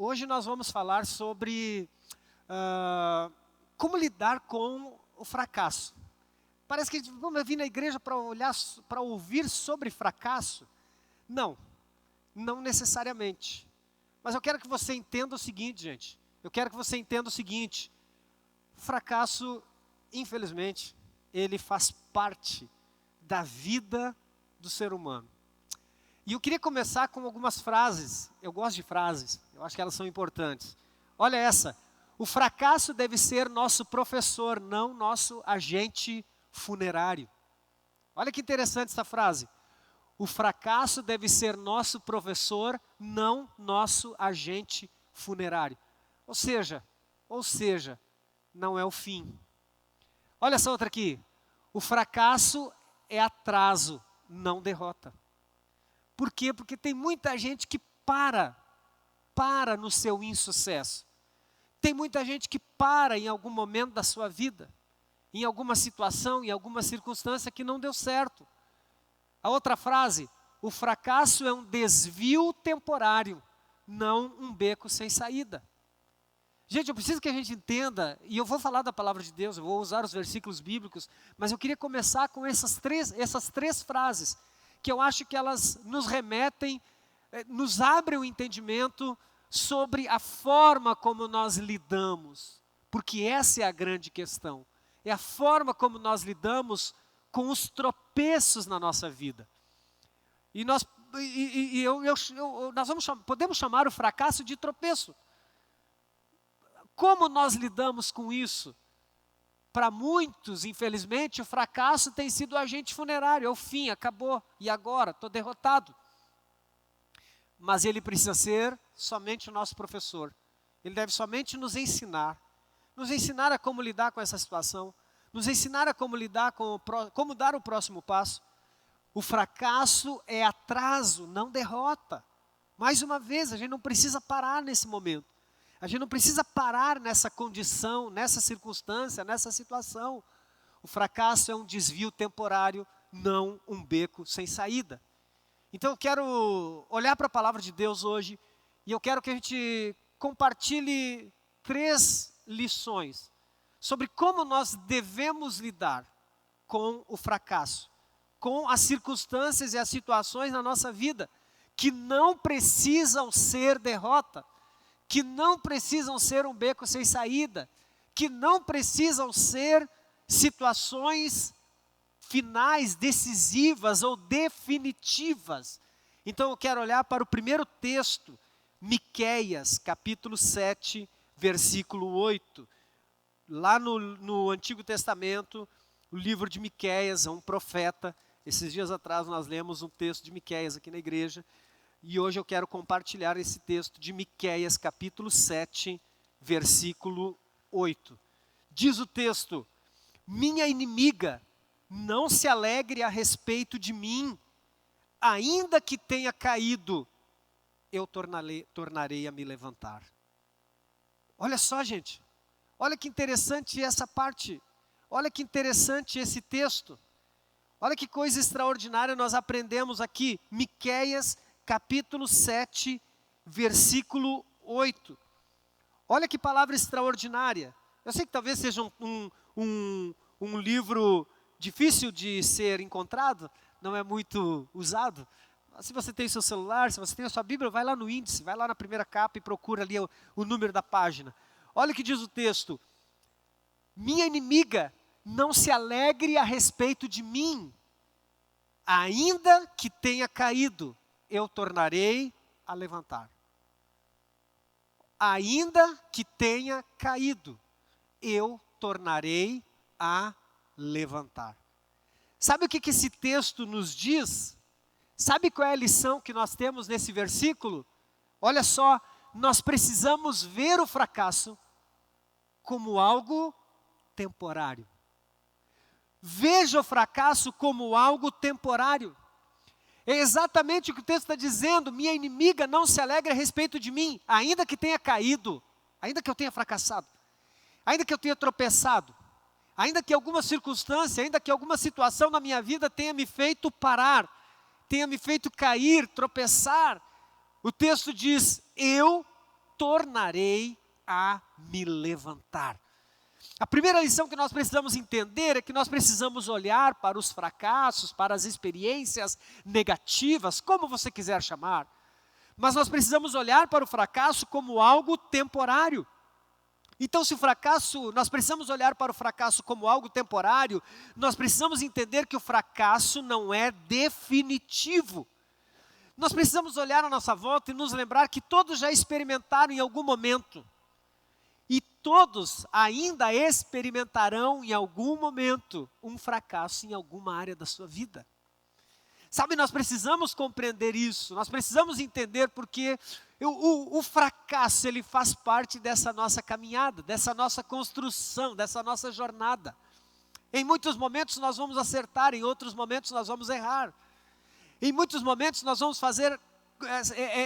Hoje nós vamos falar sobre como lidar com o fracasso. Parece que vamos vir na igreja para ouvir sobre fracasso. Não necessariamente. Mas eu quero que você entenda o seguinte, gente. Eu quero que você entenda o seguinte. Fracasso, infelizmente, ele faz parte da vida do ser humano. E eu queria começar com algumas frases. Eu gosto de frases, eu acho que elas são importantes. Olha essa. O fracasso deve ser nosso professor, não nosso agente funerário. Olha que interessante essa frase. O fracasso deve ser nosso professor, não nosso agente funerário. Ou seja, não é o fim. Olha essa outra aqui. O fracasso é atraso, não derrota. Por quê? Porque tem muita gente que para no seu insucesso. Tem muita gente que para em algum momento da sua vida, em alguma situação, em alguma circunstância que não deu certo. A outra frase, o fracasso é um desvio temporário, não um beco sem saída. Gente, eu preciso que a gente entenda, e eu vou falar da palavra de Deus, eu vou usar os versículos bíblicos, mas eu queria começar com essas três frases, que eu acho que elas nos remetem, nos abrem o entendimento sobre a forma como nós lidamos, porque essa é a grande questão, é a forma como nós lidamos com os tropeços na nossa vida. E nós podemos chamar o fracasso de tropeço. Como nós lidamos com isso? Para muitos, infelizmente, o fracasso tem sido o agente funerário, é o fim, acabou, e agora? Estou derrotado. Mas ele precisa ser somente o nosso professor. Ele deve somente nos ensinar a como lidar com essa situação, nos ensinar a como lidar como dar o próximo passo. O fracasso é atraso, não derrota. Mais uma vez, a gente não precisa parar nesse momento. A gente não precisa parar nessa condição, nessa circunstância, nessa situação. O fracasso é um desvio temporário, não um beco sem saída. Então eu quero olhar para a palavra de Deus hoje e eu quero que a gente compartilhe 3 lições sobre como nós devemos lidar com o fracasso, com as circunstâncias e as situações na nossa vida que não precisam ser derrota, que não precisam ser um beco sem saída, que não precisam ser situações finais, decisivas ou definitivas. Então eu quero olhar para o primeiro texto, Miqueias, capítulo 7, versículo 8. Lá no Antigo Testamento, o livro de Miqueias, é um profeta. Esses dias atrás nós lemos um texto de Miqueias aqui na igreja. E hoje eu quero compartilhar esse texto de Miqueias, capítulo 7, versículo 8. Diz o texto: minha inimiga não se alegre a respeito de mim, ainda que tenha caído, eu tornarei a me levantar. Olha só, gente, olha que interessante essa parte, olha que interessante esse texto, olha que coisa extraordinária nós aprendemos aqui, Miqueias, capítulo 7, versículo 8. Olha que palavra extraordinária. Eu sei que talvez seja um livro difícil de ser encontrado, não é muito usado. Se você tem seu celular, se você tem a sua Bíblia, vai lá no índice, vai lá na primeira capa e procura ali o número da página. Olha o que diz o texto. Minha inimiga não se alegre a respeito de mim, ainda que tenha caído, eu tornarei a levantar. Ainda que tenha caído, eu tornarei a levantar. Sabe o que esse texto nos diz? Sabe qual é a lição que nós temos nesse versículo? Olha só, nós precisamos ver o fracasso como algo temporário. Veja o fracasso como algo temporário. É exatamente o que o texto está dizendo. Minha inimiga não se alegra a respeito de mim, ainda que tenha caído, ainda que eu tenha fracassado, ainda que eu tenha tropeçado, ainda que alguma circunstância, ainda que alguma situação na minha vida tenha me feito parar, tenha me feito cair, tropeçar. O texto diz, eu tornarei a me levantar. A primeira lição que nós precisamos entender é que nós precisamos olhar para os fracassos, para as experiências negativas, como você quiser chamar, mas nós precisamos olhar para o fracasso como algo temporário. Então, se o fracasso, nós precisamos olhar para o fracasso como algo temporário, nós precisamos entender que o fracasso não é definitivo. Nós precisamos olhar à nossa volta e nos lembrar que todos já experimentaram em algum momento. E todos ainda experimentarão em algum momento um fracasso em alguma área da sua vida. Sabe, nós precisamos compreender isso, nós precisamos entender porque o fracasso, ele faz parte dessa nossa caminhada, dessa nossa construção, dessa nossa jornada. Em muitos momentos nós vamos acertar, em outros momentos nós vamos errar. Em muitos momentos nós vamos fazer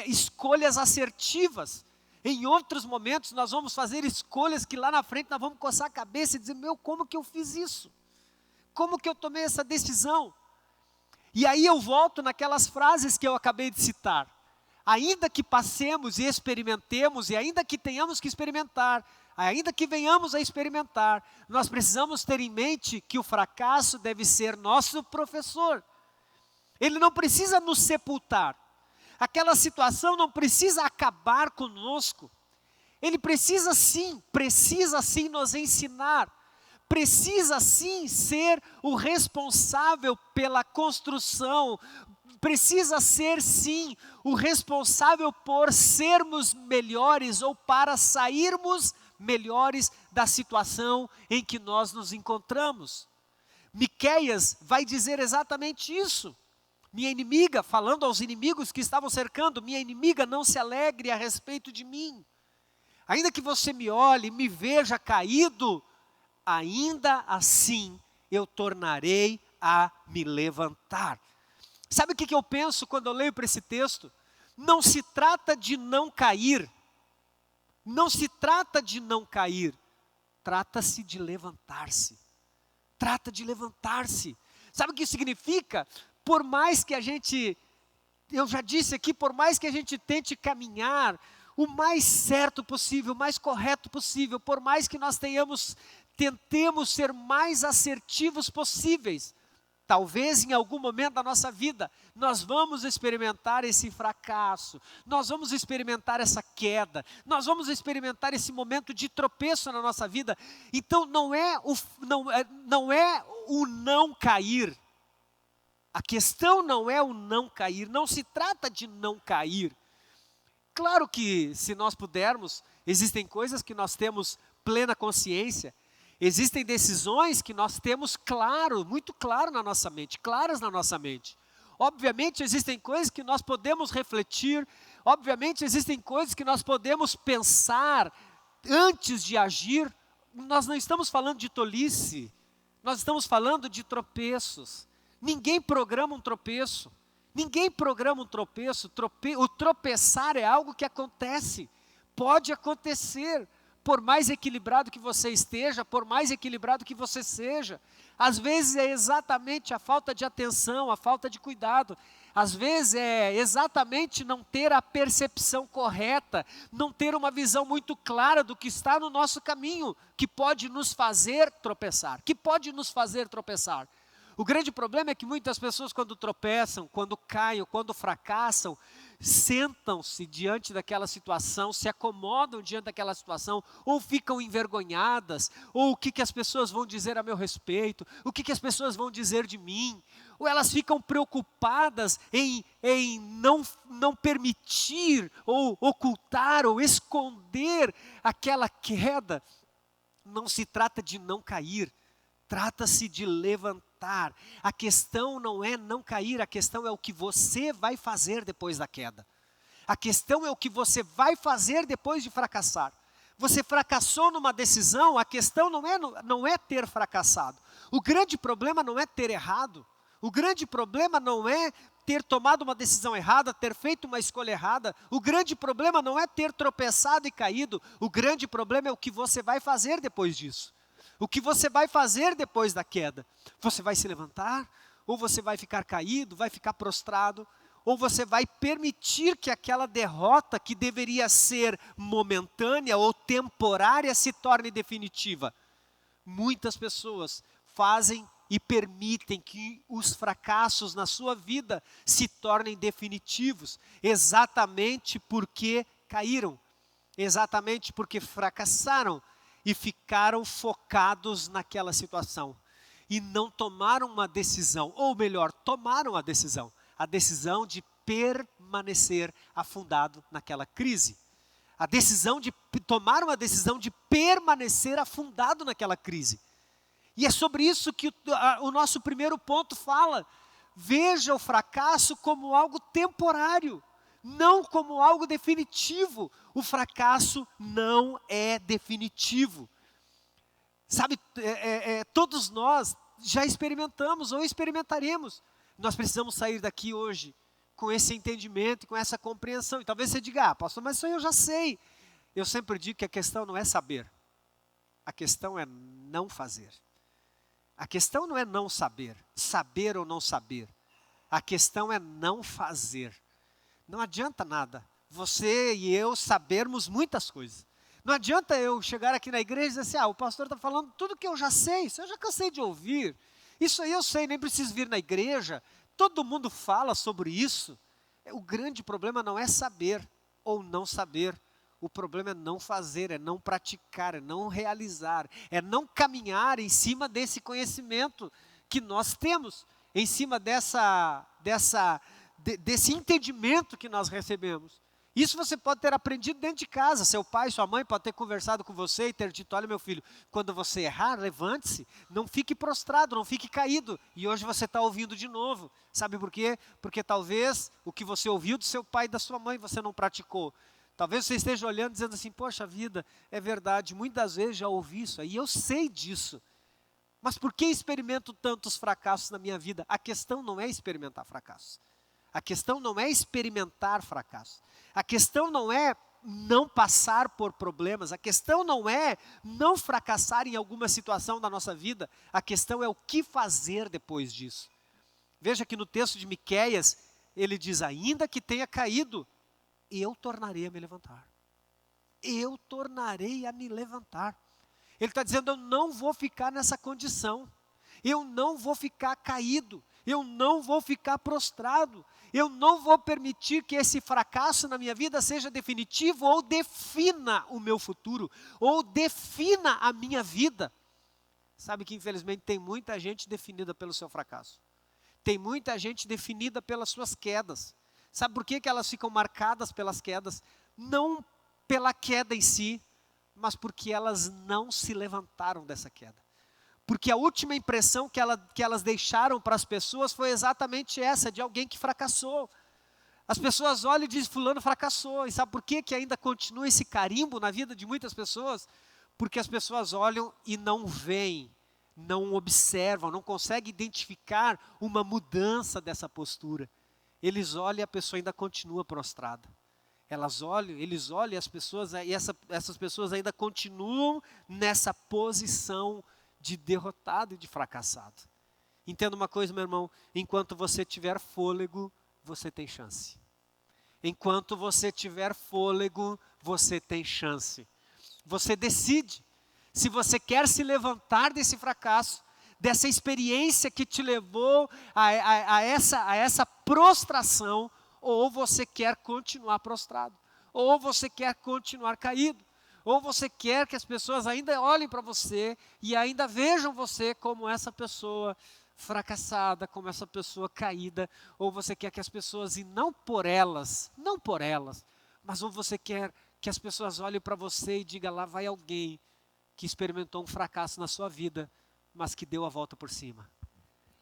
escolhas assertivas. Em outros momentos nós vamos fazer escolhas que lá na frente nós vamos coçar a cabeça e dizer, como que eu fiz isso? Como que eu tomei essa decisão? E aí eu volto naquelas frases que eu acabei de citar. Ainda que passemos e experimentemos, e ainda que tenhamos que experimentar, ainda que venhamos a experimentar, nós precisamos ter em mente que o fracasso deve ser nosso professor. Ele não precisa nos sepultar. Aquela situação não precisa acabar conosco. Ele precisa sim nos ensinar. Precisa sim ser o responsável pela construção. Precisa ser sim o responsável por sermos melhores ou para sairmos melhores da situação em que nós nos encontramos. Miqueias vai dizer exatamente isso. Minha inimiga, falando aos inimigos que estavam cercando, minha inimiga, não se alegre a respeito de mim. Ainda que você me olhe, me veja caído, ainda assim eu tornarei a me levantar. Sabe o que eu penso quando eu leio para esse texto? Não se trata de não cair. Não se trata de não cair. Trata-se de levantar-se. Trata de levantar-se. Sabe o que isso significa? Por mais que a gente, eu já disse aqui, por mais que a gente tente caminhar o mais certo possível, o mais correto possível, por mais que nós tentemos ser mais assertivos possíveis, talvez em algum momento da nossa vida, nós vamos experimentar esse fracasso, nós vamos experimentar essa queda, nós vamos experimentar esse momento de tropeço na nossa vida. Então não é o não cair. A questão não é o não cair, não se trata de não cair. Claro que, se nós pudermos, existem coisas que nós temos plena consciência, existem decisões que nós temos muito claro na nossa mente, claras na nossa mente. Obviamente existem coisas que nós podemos refletir, obviamente existem coisas que nós podemos pensar antes de agir. Nós não estamos falando de tolice, nós estamos falando de tropeços. Ninguém programa um tropeço. Ninguém programa um tropeço. O tropeçar é algo que acontece. Pode acontecer. Por mais equilibrado que você esteja, por mais equilibrado que você seja. Às vezes é exatamente a falta de atenção, a falta de cuidado. Às vezes é exatamente não ter a percepção correta, não ter uma visão muito clara do que está no nosso caminho, que pode nos fazer tropeçar. O grande problema é que muitas pessoas, quando tropeçam, quando caem, quando fracassam, sentam-se diante daquela situação, se acomodam diante daquela situação, ou ficam envergonhadas, ou o que as pessoas vão dizer a meu respeito, o que as pessoas vão dizer de mim, ou elas ficam preocupadas em não permitir, ou ocultar, ou esconder aquela queda. Não se trata de não cair, trata-se de levantar. A questão não é não cair, a questão é o que você vai fazer depois da queda. A questão é o que você vai fazer depois de fracassar. Você fracassou numa decisão, a questão não é ter fracassado. O grande problema não é ter errado. O grande problema não é ter tomado uma decisão errada, ter feito uma escolha errada. O grande problema não é ter tropeçado e caído. O grande problema é o que você vai fazer depois disso. O que você vai fazer depois da queda? Você vai se levantar? Ou você vai ficar caído, vai ficar prostrado? ou você vai permitir que aquela derrota que deveria ser momentânea ou temporária se torne definitiva? Muitas pessoas fazem e permitem que os fracassos na sua vida se tornem definitivos, exatamente porque caíram, exatamente porque fracassaram e ficaram focados naquela situação e não tomaram uma decisão, ou melhor, tomaram a decisão de permanecer afundado naquela crise. Tomaram a decisão de permanecer afundado naquela crise. E é sobre isso que o nosso primeiro ponto fala. Veja o fracasso como algo temporário, não como algo definitivo. O fracasso não é definitivo. Sabe, todos nós já experimentamos ou experimentaremos. Nós precisamos sair daqui hoje com esse entendimento, com essa compreensão. E talvez você diga, pastor, mas isso aí eu já sei. Eu sempre digo que a questão não é saber. A questão é não fazer. A questão não é não saber ou não saber. A questão é não fazer. Não adianta nada você e eu sabermos muitas coisas. Não adianta eu chegar aqui na igreja e dizer assim, o pastor está falando tudo que eu já sei, isso eu já cansei de ouvir. Isso aí eu sei, nem preciso vir na igreja. Todo mundo fala sobre isso. O grande problema não é saber ou não saber. O problema é não fazer, é não praticar, é não realizar, é não caminhar em cima desse conhecimento que nós temos, em cima desse entendimento que nós recebemos. Isso você pode ter aprendido dentro de casa. Seu pai, sua mãe pode ter conversado com você e ter dito, olha meu filho, quando você errar, levante-se, não fique prostrado, não fique caído. E hoje você está ouvindo de novo. Sabe por quê? Porque talvez o que você ouviu do seu pai e da sua mãe você não praticou. Talvez você esteja olhando dizendo assim, poxa vida, é verdade, muitas vezes já ouvi isso aí, eu sei disso. Mas por que experimento tantos fracassos na minha vida? A questão não é experimentar fracassos. A questão não é experimentar fracasso. A questão não é não passar por problemas. A questão não é não fracassar em alguma situação da nossa vida. A questão é o que fazer depois disso. Veja que no texto de Miqueias, ele diz, ainda que tenha caído, eu tornarei a me levantar. Eu tornarei a me levantar. Ele está dizendo, eu não vou ficar nessa condição. Eu não vou ficar caído. Eu não vou ficar prostrado. Eu não vou permitir que esse fracasso na minha vida seja definitivo ou defina o meu futuro, ou defina a minha vida. Sabe que infelizmente tem muita gente definida pelo seu fracasso. Tem muita gente definida pelas suas quedas. Sabe por que elas ficam marcadas pelas quedas? Não pela queda em si, mas porque elas não se levantaram dessa queda. Porque a última impressão que elas deixaram para as pessoas foi exatamente essa, de alguém que fracassou. As pessoas olham e dizem, fulano fracassou. E sabe por que ainda continua esse carimbo na vida de muitas pessoas? Porque as pessoas olham e não veem, não observam, não conseguem identificar uma mudança dessa postura. Eles olham e a pessoa ainda continua prostrada. Eles olham e essas pessoas ainda continuam nessa posição de derrotado e de fracassado. Entenda uma coisa, meu irmão, enquanto você tiver fôlego, você tem chance. Enquanto você tiver fôlego, você tem chance. Você decide se você quer se levantar desse fracasso, dessa experiência que te levou a essa prostração, ou você quer continuar prostrado, ou você quer continuar caído, ou você quer que as pessoas ainda olhem para você e ainda vejam você como essa pessoa fracassada, como essa pessoa caída, ou você quer que as pessoas, e não por elas, mas ou você quer que as pessoas olhem para você e digam, lá vai alguém que experimentou um fracasso na sua vida, mas que deu a volta por cima,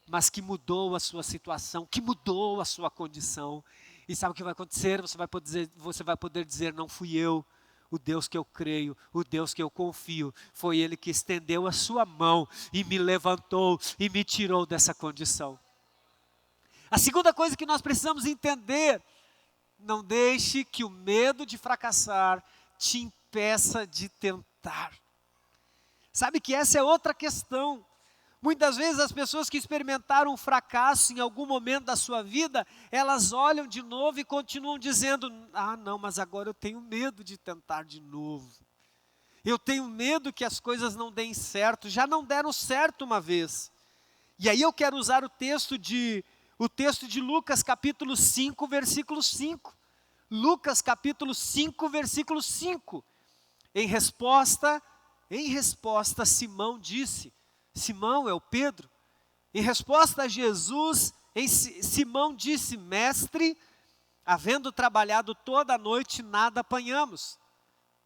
mas que mudou a sua situação, que mudou a sua condição. E sabe o que vai acontecer? Você vai poder dizer, não fui eu, o Deus que eu creio, o Deus que eu confio, foi Ele que estendeu a sua mão e me levantou e me tirou dessa condição. A segunda coisa que nós precisamos entender, não deixe que o medo de fracassar te impeça de tentar. Sabe que essa é outra questão. Muitas vezes as pessoas que experimentaram um fracasso em algum momento da sua vida, elas olham de novo e continuam dizendo: ah, não, mas agora eu tenho medo de tentar de novo. Eu tenho medo que as coisas não deem certo, já não deram certo uma vez. E aí eu quero usar o texto de Lucas capítulo 5, versículo 5. Lucas capítulo 5, versículo 5. Em resposta, Simão disse, Simão é o Pedro, em resposta a Jesus, Simão disse: mestre, havendo trabalhado toda a noite, nada apanhamos.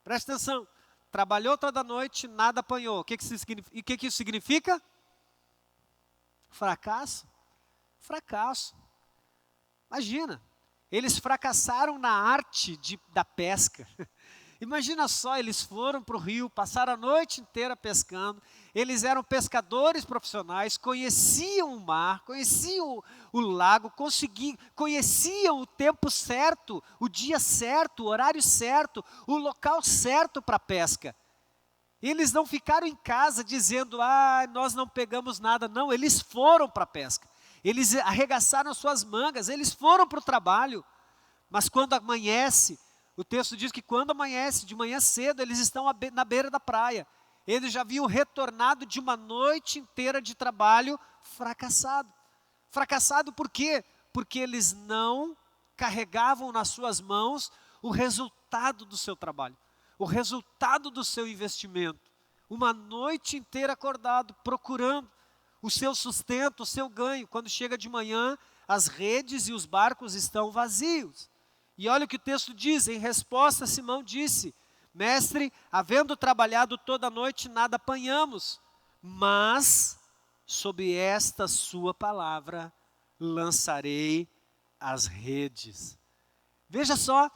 Presta atenção, trabalhou toda a noite, nada apanhou. O que isso significa? Fracasso. Fracasso. Imagina, eles fracassaram na arte da pesca. Imagina só, eles foram para o rio, passaram a noite inteira pescando, eles eram pescadores profissionais, conheciam o mar, conheciam o lago, conheciam o tempo certo, o dia certo, o horário certo, o local certo para a pesca. Eles não ficaram em casa dizendo: ah, nós não pegamos nada. Não, eles foram para a pesca, eles arregaçaram suas mangas, eles foram para o trabalho. Mas quando amanhece, o texto diz que quando amanhece, de manhã cedo, eles estão na beira da praia. Eles já haviam retornado de uma noite inteira de trabalho fracassado. Fracassado por quê? Porque eles não carregavam nas suas mãos o resultado do seu trabalho, o resultado do seu investimento. Uma noite inteira acordado, procurando o seu sustento, o seu ganho. Quando chega de manhã, as redes e os barcos estão vazios. E olha o que o texto diz, em resposta Simão disse: mestre, havendo trabalhado toda a noite, nada apanhamos, mas sob esta sua palavra lançarei as redes. Veja só,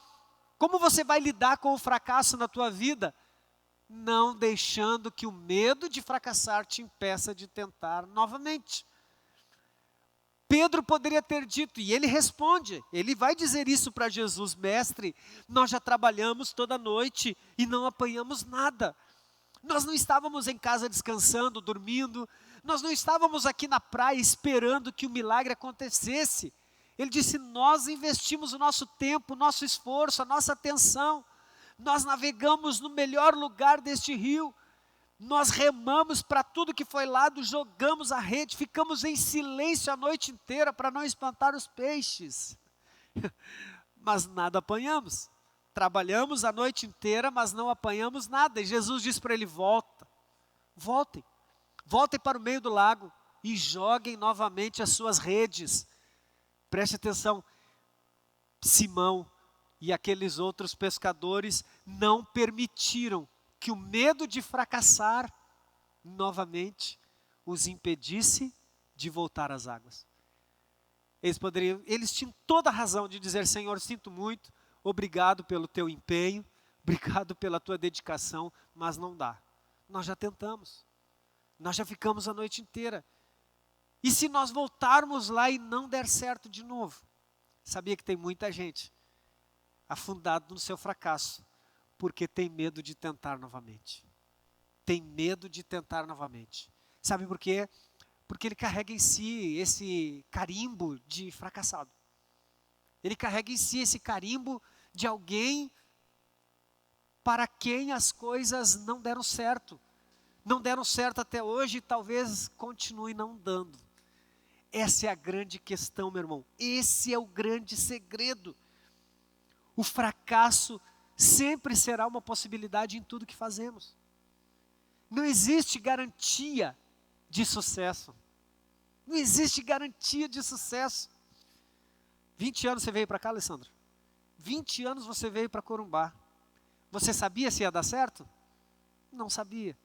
como você vai lidar com o fracasso na tua vida? Não deixando que o medo de fracassar te impeça de tentar novamente. Pedro poderia ter dito, e ele responde, ele vai dizer isso para Jesus: mestre, nós já trabalhamos toda noite e não apanhamos nada. Nós não estávamos em casa descansando, dormindo, nós não estávamos aqui na praia esperando que o milagre acontecesse. Ele disse: nós investimos o nosso tempo, o nosso esforço, a nossa atenção, nós navegamos no melhor lugar deste rio, nós remamos para tudo que foi lado, jogamos a rede, ficamos em silêncio a noite inteira para não espantar os peixes. Mas nada apanhamos. Trabalhamos a noite inteira, mas não apanhamos nada. E Jesus disse para ele: voltem para o meio do lago e joguem novamente as suas redes. Preste atenção, Simão e aqueles outros pescadores não permitiram que o medo de fracassar novamente os impedisse de voltar às águas. Eles tinham toda a razão de dizer: Senhor, sinto muito, obrigado pelo teu empenho, obrigado pela tua dedicação, mas não dá. Nós já tentamos, nós já ficamos a noite inteira. E se nós voltarmos lá e não der certo de novo? Sabia que tem muita gente afundada no seu fracasso, porque tem medo de tentar novamente. Tem medo de tentar novamente. Sabe por quê? Porque ele carrega em si esse carimbo de fracassado. Ele carrega em si esse carimbo de alguém para quem as coisas não deram certo. Não deram certo até hoje e talvez continue não dando. Essa é a grande questão, meu irmão. Esse é o grande segredo. O fracasso sempre será uma possibilidade em tudo que fazemos. Não existe garantia de sucesso. Não existe garantia de sucesso. 20 anos você veio para cá, Alessandro? 20 anos você veio para Corumbá. Você sabia se ia dar certo? Não sabia.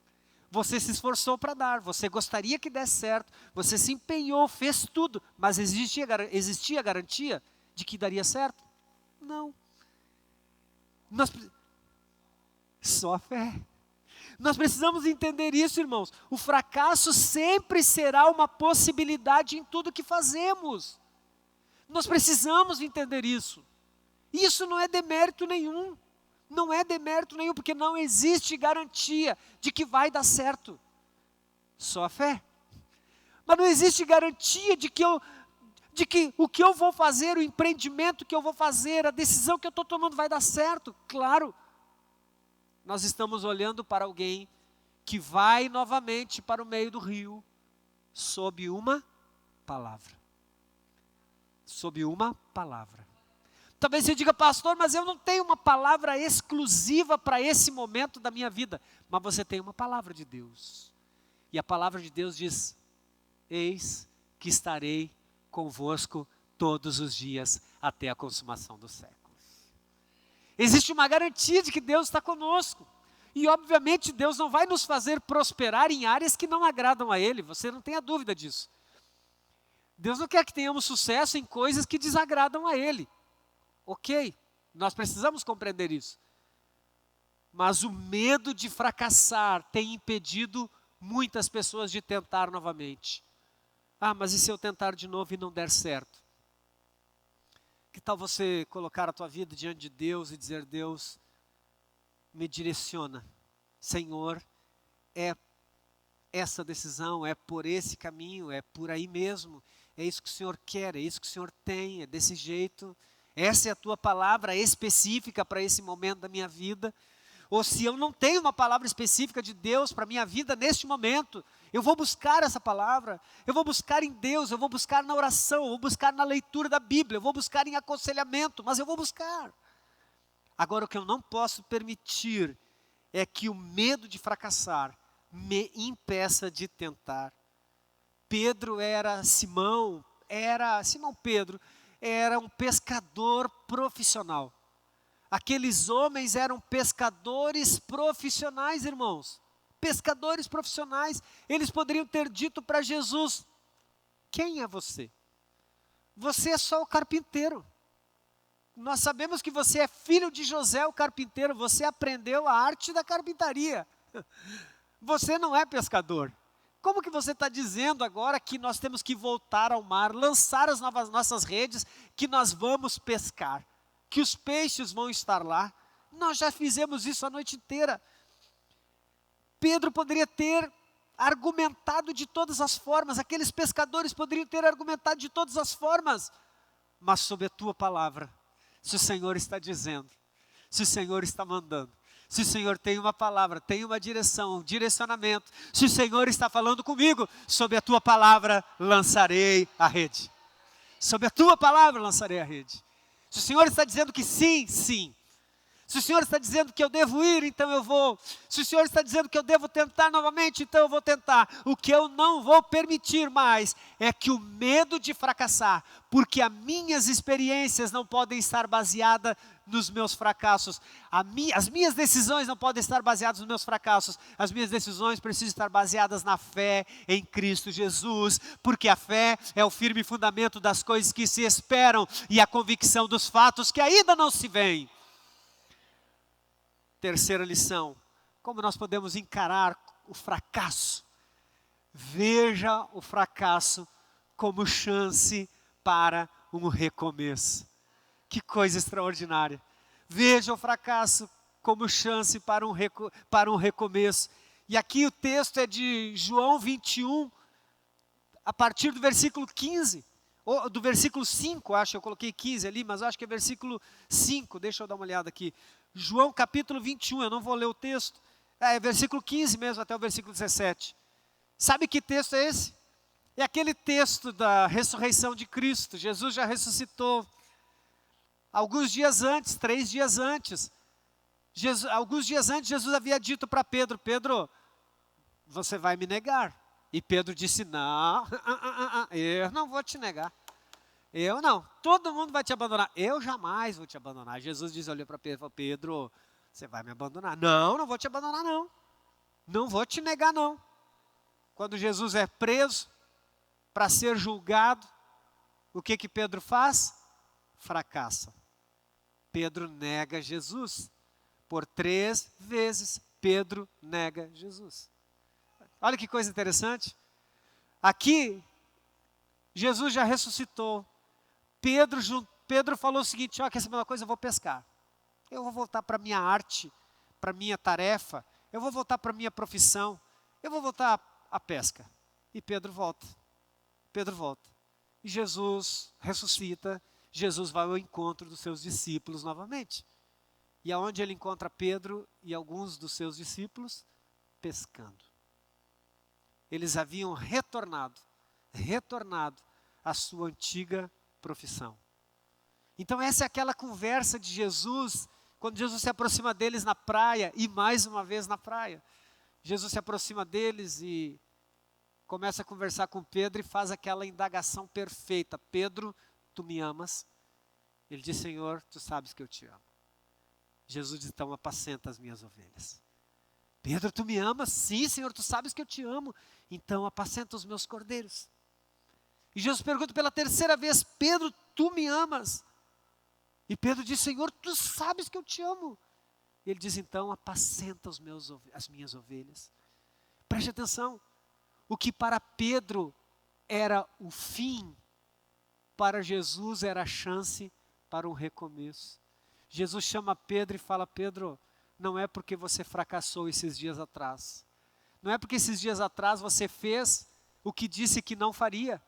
Você se esforçou para dar, você gostaria que desse certo, você se empenhou, fez tudo, mas existia garantia de que daria certo? Não. Só a fé. Nós precisamos entender isso, irmãos. O fracasso sempre será uma possibilidade em tudo que fazemos. Nós precisamos entender isso. Isso não é demérito nenhum. Não é demérito nenhum, porque não existe garantia de que vai dar certo. Só a fé. Mas não existe garantia de que o que eu vou fazer, o empreendimento que eu vou fazer, a decisão que eu estou tomando vai dar certo. Claro, nós estamos olhando para alguém que vai novamente para o meio do rio, sob uma palavra. Sob uma palavra. Talvez você diga, pastor, mas eu não tenho uma palavra exclusiva para esse momento da minha vida. Mas você tem uma palavra de Deus. E a palavra de Deus diz, eis que estarei convosco todos os dias até a consumação dos séculos. Existe uma garantia de que Deus está conosco. E obviamente Deus não vai nos fazer prosperar em áreas que não agradam a Ele. Você não tenha dúvida disso. Deus não quer que tenhamos sucesso em coisas que desagradam a Ele. Ok, nós precisamos compreender isso. Mas o medo de fracassar tem impedido muitas pessoas de tentar novamente. Ah, mas e se eu tentar de novo e não der certo? Que tal você colocar a tua vida diante de Deus e dizer, Deus, me direciona. Senhor, é essa decisão, é por esse caminho, é por aí mesmo. É isso que o Senhor quer, é isso que o Senhor tem, é desse jeito. Essa é a tua palavra específica para esse momento da minha vida. Ou se eu não tenho uma palavra específica de Deus para a minha vida neste momento, eu vou buscar essa palavra, eu vou buscar em Deus, eu vou buscar na oração, eu vou buscar na leitura da Bíblia, eu vou buscar em aconselhamento, mas eu vou buscar. Agora, o que eu não posso permitir é que o medo de fracassar me impeça de tentar. Simão Pedro era um pescador profissional. Aqueles homens eram pescadores profissionais, irmãos. Pescadores profissionais. Eles poderiam ter dito para Jesus, quem é você? Você é só o carpinteiro. Nós sabemos que você é filho de José, o carpinteiro. Você aprendeu a arte da carpintaria. Você não é pescador. Como que você está dizendo agora que nós temos que voltar ao mar, lançar as nossas redes, que nós vamos pescar, que os peixes vão estar lá? Nós já fizemos isso a noite inteira. Pedro poderia ter argumentado de todas as formas, aqueles pescadores poderiam ter argumentado de todas as formas, mas sob a tua palavra, se o Senhor está dizendo, se o Senhor está mandando, se o Senhor tem uma palavra, tem uma direção, um direcionamento, se o Senhor está falando comigo, sob a tua palavra lançarei a rede. Sob a tua palavra lançarei a rede. Se o Senhor está dizendo que sim, sim. Se o Senhor está dizendo que eu devo ir, então eu vou. Se o Senhor está dizendo que eu devo tentar novamente, então eu vou tentar. O que eu não vou permitir mais é que o medo de fracassar, porque as minhas experiências não podem estar baseadas nos meus fracassos. As minhas decisões não podem estar baseadas nos meus fracassos. As minhas decisões precisam estar baseadas na fé em Cristo Jesus, porque a fé é o firme fundamento das coisas que se esperam e a convicção dos fatos que ainda não se veem. Terceira lição, como nós podemos encarar o fracasso? Veja o fracasso como chance para um recomeço. Que coisa extraordinária. Veja o fracasso como chance para um recomeço. E aqui o texto é de João 21, a partir do versículo 15, ou do versículo 5, acho, eu coloquei 15 ali, mas acho que é versículo 5, deixa eu dar uma olhada aqui. João capítulo 21, eu não vou ler o texto, é versículo 15 mesmo, até o versículo 17. Sabe que texto é esse? É aquele texto da ressurreição de Cristo. Jesus já ressuscitou. Alguns dias antes, 3 dias antes, alguns dias antes, Jesus havia dito para Pedro, Pedro, você vai me negar. E Pedro disse, não, eu não vou te negar. Eu não, todo mundo vai te abandonar, eu jamais vou te abandonar. Jesus disse, olhou para Pedro e falou, Pedro, você vai me abandonar? Não vou te abandonar não, não vou te negar não. Quando Jesus é preso para ser julgado, o que Pedro faz? Fracassa. Pedro nega Jesus, por 3 vezes Pedro nega Jesus. Olha que coisa interessante, aqui Jesus já ressuscitou. Pedro falou o seguinte, quer saber uma coisa, eu vou pescar. Eu vou voltar para a minha arte, para a minha tarefa, eu vou voltar para a minha profissão, eu vou voltar à pesca. E Pedro volta. Pedro volta. E Jesus ressuscita, Jesus vai ao encontro dos seus discípulos novamente. E aonde ele encontra Pedro e alguns dos seus discípulos? Pescando. Eles haviam retornado à sua antiga profissão. Então essa é aquela conversa de Jesus, quando Jesus se aproxima deles na praia, e mais uma vez na praia. Jesus se aproxima deles e começa a conversar com Pedro e faz aquela indagação perfeita. Pedro, tu me amas? Ele diz, Senhor, tu sabes que eu te amo. Jesus diz, então apacenta as minhas ovelhas. Pedro, tu me amas? Sim, Senhor, tu sabes que eu te amo. Então apacenta os meus cordeiros. E Jesus pergunta pela terceira vez, Pedro, tu me amas? E Pedro diz, Senhor, tu sabes que eu te amo. E ele diz, então apacenta as minhas ovelhas. Preste atenção, o que para Pedro era o fim, para Jesus era a chance para um recomeço. Jesus chama Pedro e fala, Pedro, não é porque você fracassou esses dias atrás. Não é porque esses dias atrás você fez o que disse que não faria.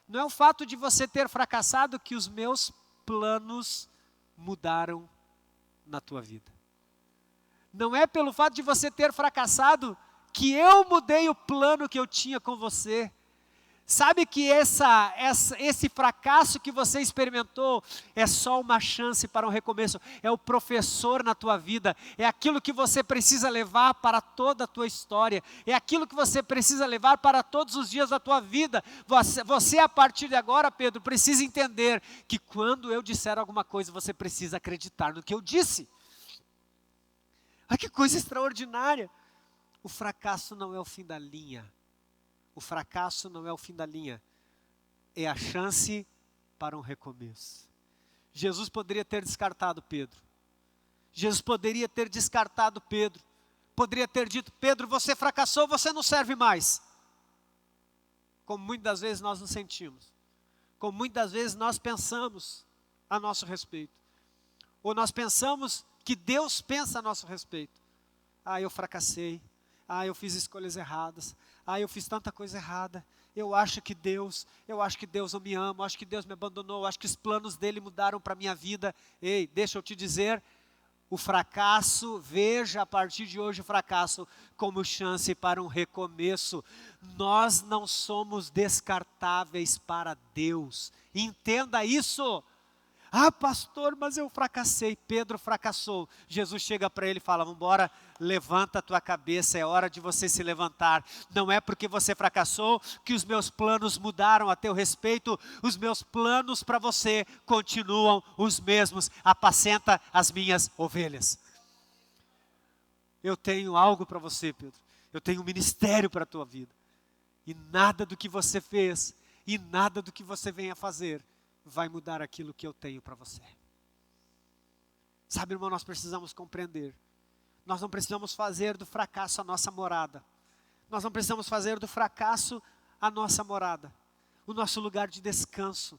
Não é o fato de você ter fracassado que os meus planos mudaram na tua vida. Não é pelo fato de você ter fracassado que eu mudei o plano que eu tinha com você. Sabe que esse fracasso que você experimentou é só uma chance para um recomeço. É o professor na tua vida. É aquilo que você precisa levar para toda a tua história. É aquilo que você precisa levar para todos os dias da tua vida. Você a partir de agora, Pedro, precisa entender que quando eu disser alguma coisa, você precisa acreditar no que eu disse. Olha que coisa extraordinária. O fracasso não é o fim da linha. O fracasso não é o fim da linha, é a chance para um recomeço. Jesus poderia ter descartado Pedro. Jesus poderia ter descartado Pedro. Poderia ter dito, Pedro, você fracassou, você não serve mais. Como muitas vezes nós nos sentimos. Como muitas vezes nós pensamos a nosso respeito. Ou nós pensamos que Deus pensa a nosso respeito. Ah, eu fracassei. Ah, eu fiz escolhas erradas. Ah, eu fiz tanta coisa errada. Eu acho que Deus não me ama, eu acho que Deus me abandonou, eu acho que os planos dele mudaram para a minha vida. Ei, deixa eu te dizer, o fracasso, veja a partir de hoje o fracasso como chance para um recomeço. Nós não somos descartáveis para Deus. Entenda isso. Ah, pastor, mas eu fracassei. Pedro fracassou. Jesus chega para ele e fala, vamos embora, levanta a tua cabeça, é hora de você se levantar. Não é porque você fracassou que os meus planos mudaram a teu respeito. Os meus planos para você continuam os mesmos. Apacenta as minhas ovelhas. Eu tenho algo para você, Pedro. Eu tenho um ministério para a tua vida. E nada do que você fez, e nada do que você venha fazer, vai mudar aquilo que eu tenho para você. Sabe, irmão, nós precisamos compreender. Nós não precisamos fazer do fracasso a nossa morada. Nós não precisamos fazer do fracasso a nossa morada, o nosso lugar de descanso.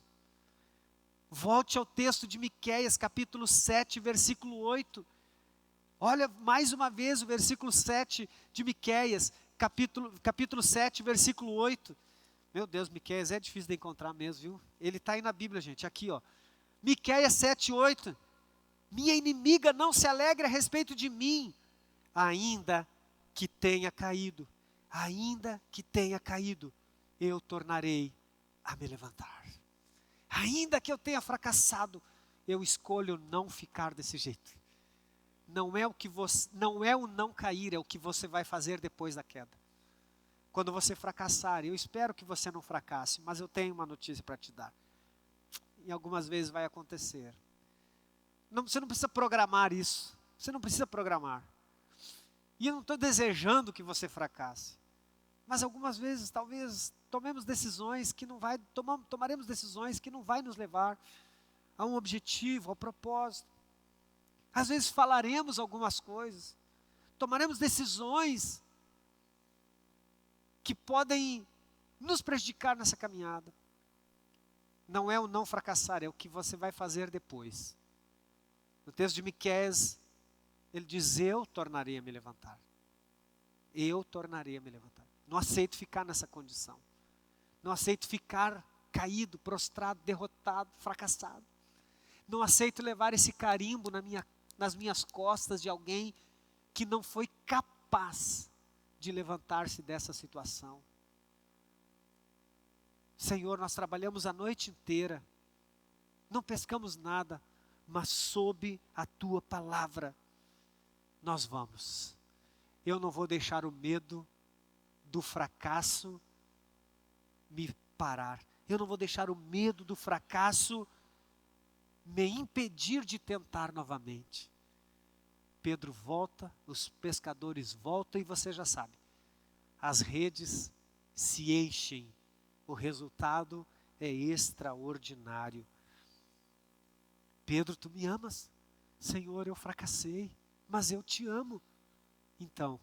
Volte ao texto de Miqueias, capítulo 7, versículo 8. Olha mais uma vez o versículo 7 de Miqueias, capítulo 7, versículo 8. Meu Deus, Miqueias é difícil de encontrar mesmo, viu? Ele está aí na Bíblia, gente, aqui ó. Miqueias 7, 8. Minha inimiga não se alegre a respeito de mim, ainda que tenha caído. Ainda que tenha caído, eu tornarei a me levantar. Ainda que eu tenha fracassado, eu escolho não ficar desse jeito. Não é o não cair, é o que você vai fazer depois da queda. Quando você fracassar, eu espero que você não fracasse, mas eu tenho uma notícia para te dar. E algumas vezes vai acontecer. Você não precisa programar isso. Você não precisa programar. E eu não estou desejando que você fracasse. Mas algumas vezes, talvez, tomaremos decisões que não vai nos levar a um objetivo, ao propósito. Às vezes falaremos algumas coisas. Tomaremos decisões que podem nos prejudicar nessa caminhada. Não é o não fracassar, é o que você vai fazer depois. No texto de Miqueias, ele diz, eu tornarei a me levantar. Eu tornarei a me levantar. Não aceito ficar nessa condição. Não aceito ficar caído, prostrado, derrotado, fracassado. Não aceito levar esse carimbo nas minhas costas de alguém que não foi capaz de levantar-se dessa situação. Senhor, nós trabalhamos a noite inteira, não pescamos nada, mas sob a tua palavra nós vamos. Eu não vou deixar o medo do fracasso me parar. Eu não vou deixar o medo do fracasso me impedir de tentar novamente. Pedro volta, os pescadores voltam e você já sabe, as redes se enchem, o resultado é extraordinário. Pedro, tu me amas? Senhor, eu fracassei, mas eu te amo. Então,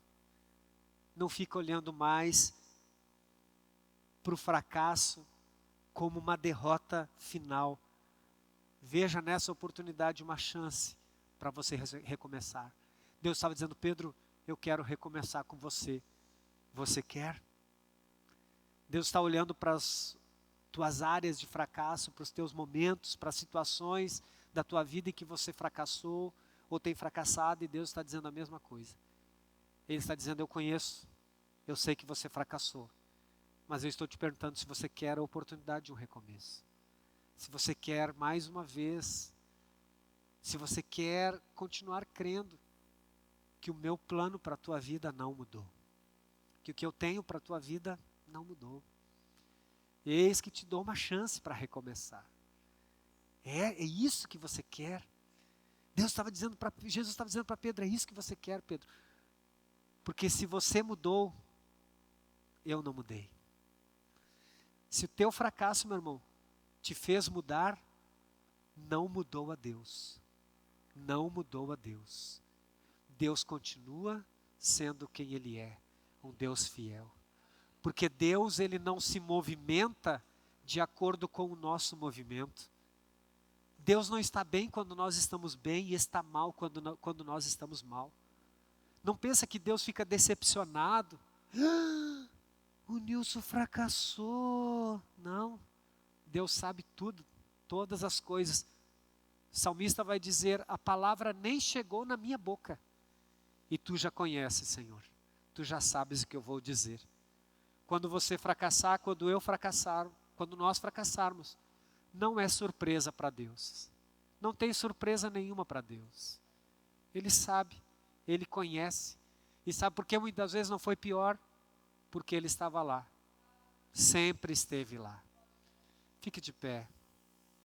não fica olhando mais para o fracasso como uma derrota final. Veja nessa oportunidade uma chance para você recomeçar. Deus estava dizendo, Pedro, eu quero recomeçar com você. Você quer? Deus está olhando para as tuas áreas de fracasso, para os teus momentos, para as situações da tua vida em que você fracassou ou tem fracassado, e Deus está dizendo a mesma coisa. Ele está dizendo, eu conheço, eu sei que você fracassou, mas eu estou te perguntando se você quer a oportunidade de um recomeço. Se você quer mais uma vez, se você quer continuar crendo que o meu plano para a tua vida não mudou, que o que eu tenho para a tua vida não mudou. Eis que te dou uma chance para recomeçar. É isso que você quer? Jesus estava dizendo para Pedro, é isso que você quer, Pedro? Porque se você mudou, eu não mudei. Se o teu fracasso, meu irmão, te fez mudar, não mudou a Deus. Não mudou a Deus. Deus continua sendo quem Ele é, um Deus fiel. Porque Deus, Ele não se movimenta de acordo com o nosso movimento. Deus não está bem quando nós estamos bem e está mal quando nós estamos mal. Não pensa que Deus fica decepcionado. O Nilson fracassou. Não. Deus sabe tudo, todas as coisas. O salmista vai dizer, a palavra nem chegou na minha boca. E tu já conheces, Senhor. Tu já sabes o que eu vou dizer. Quando você fracassar, quando eu fracassar, quando nós fracassarmos, não é surpresa para Deus. Não tem surpresa nenhuma para Deus. Ele sabe, Ele conhece. E sabe por que muitas vezes não foi pior? Porque Ele estava lá. Sempre esteve lá. Fique de pé.